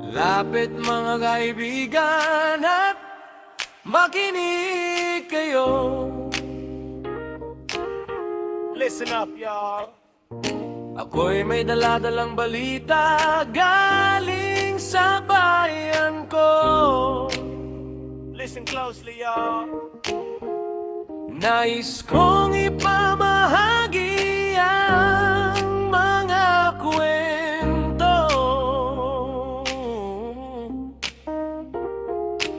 Lapit mga kaibigan at makinig kayo. Listen up, y'all. Ako'y may daladalang balita galing sa bayan ko. Listen closely, y'all. Nais kong ipamahagi ang mga kwento,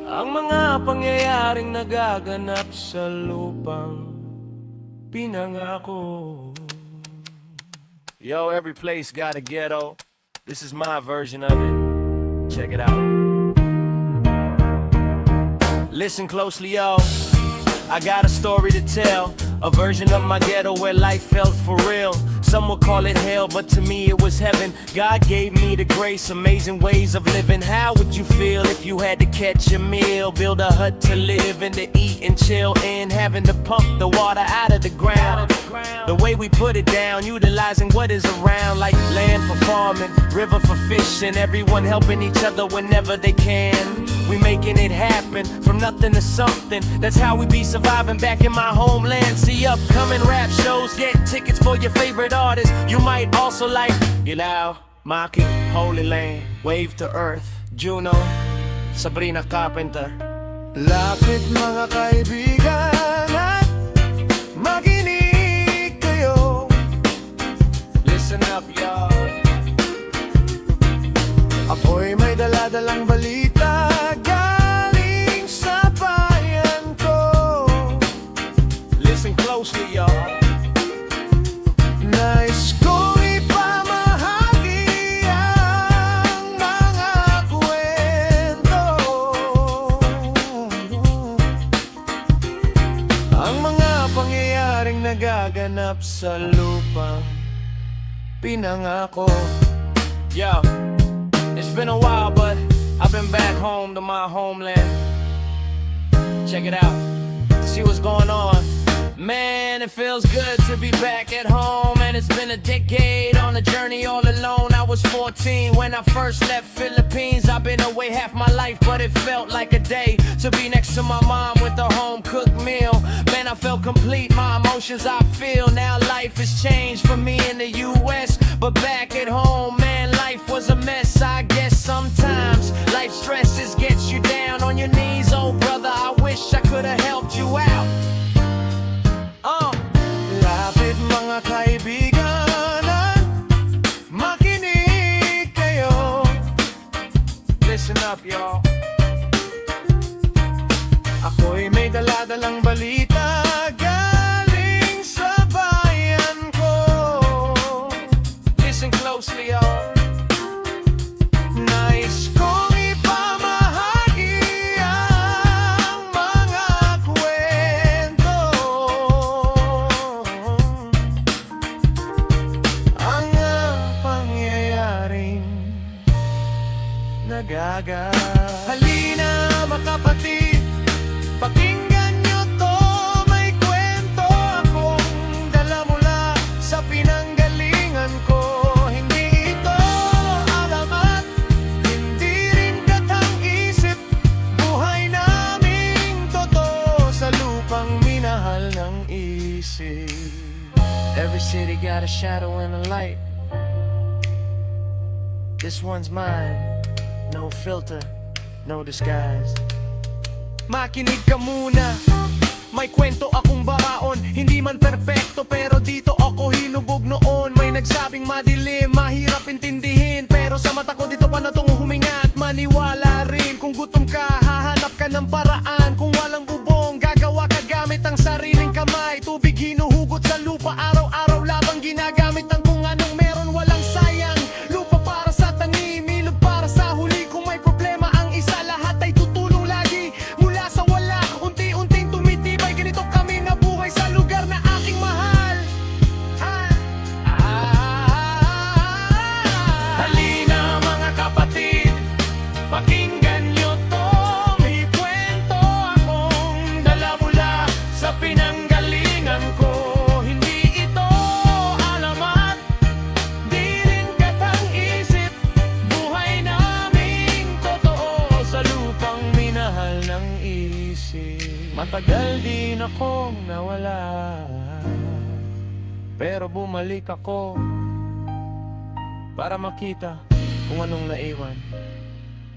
ang mga pangyayaring nagaganap sa lupang pinangako. Yo, every place got a ghetto. This is my version of it. Check it out. Listen closely, yo. I got a story to tell, a version of my ghetto where life felt for real. Some would call it hell, but to me it was heaven. God gave me the grace, amazing ways of living. How would you feel if you had to catch a meal, build a hut to live in, to eat and chill in, having to pump the water out of the ground? The way we put it down, utilizing what is around, like land for farming, river for fishing, everyone helping each other whenever they can. We making it happen, from nothing to something. That's how we be surviving back in my homeland. See upcoming rap shows, get tickets for your favorite artists. You might also like Ilaw, Maki, Holy Land, Wave to Earth, Juno, Sabrina Carpenter. Lapit mga kaibigan at makinig kayo. Listen up, y'all. Ako'y may daladalang balita galing sa bayan ko. Listen closely, y'all. Nais kong ipamahagi ang mga kwento, ang mga pangyayaring nagaganap sa lupang pinangako. Yo, it's been a while, but I've been back home to my homeland. Check it out, see what's going on. Man, it feels good to be back at home. And it's been a decade on a journey all alone. I was 14 when I first left Philippines. I've been away half my life, but it felt like a day to be next to my mom with a home-cooked meal. Man, I felt complete, my emotions I feel. Now life has changed for me in the U.S., but back at home, man, life was a mess. I guess sometimes life stresses gets you down on your knees. Oh brother, I wish I could have helped you out. Lapit mga kaibigan at makinig kayo. Listen up, y'all. Ako'y may daladalang balita galing sa bayan ko. Listen closely, y'all. Nais kong ipamahagi ang mga kwento, ang pangyayaring halina mga kapatid, pakinggan nyo to, may kwento akong dala mula sa pinanggalingan ko. Hindi ito alamat, hindi rin katang-isip, buhay naming totoo sa lupang minahal ng isip. Every city got a shadow and a light. This one's mine. No filter, no disguise. Makinig ka muna, may kwento akong baraon. Hindi man perpekto pero dito ako hinubog noon. May nagsabing madilim, mahirap intindihin, pero sa mata ko dito pa na tong huminga at maniwala rin. Kung gutom ka, hahanap ka ng paraan. Kung walang bubong, gagawa ka gamit ang sariling kamay. Tubig hinuhugot sa lupa, araw-araw labang ginagamit ang kung anong meron, walang sayang. Lupa para sa tanim, ilog para sa huli. Kung may problema ang isa, lahat ay tutulong lagi. Mula sa wala, unti-unting tumitibay. Ganito kami nabuhay sa lugar na aking mahal. Halina mga kapatid, pakinggan nyo to, may kwento akong dala mula sa pinanggalingan ko. Hindi ito alamat, Matagal din akong nawala, pero bumalik ako para makita kung anong naiwan.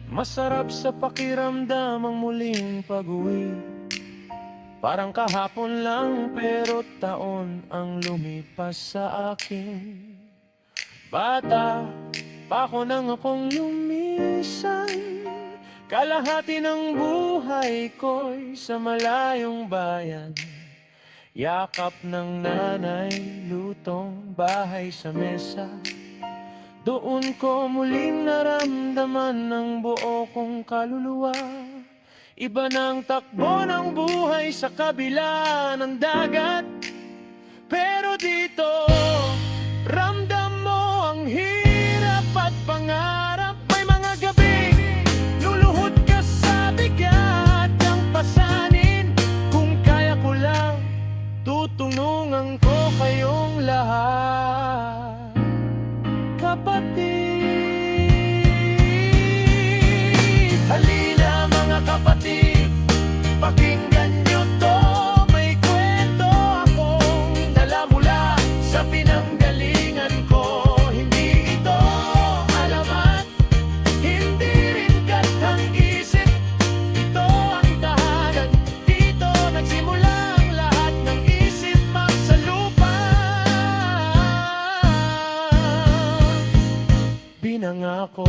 Masarap sa pakiramdam ang muling pag-uwi. Parang kahapon lang pero taon ang lumipas sa akin. Bata pa ako nang akong lumisan. Kalahati ng buhay ko'y sa malayong bayan. Yakap ng nanay, lutong bahay sa mesa. Doon ko muling naramdaman ng buo kong kaluluwa. Iba ng takbo ng buhay sa kabila ng dagat. Pero dito, ramdam mo ang hirap at pangarap. May mga gabing luluhod ka sa bigat ng pasanin. Kung kaya ko lang, tutulungan ko kayong lahat, kapatid. Halina mga kapatid, pakinggan nyo to. May kwento akong dala mula sa pinanggalingan ko. Hindi ito alamat, hindi rin katang isip. Ito ang tahanan, dito nagsimula ang lahat ng isip sa lupa. Binangako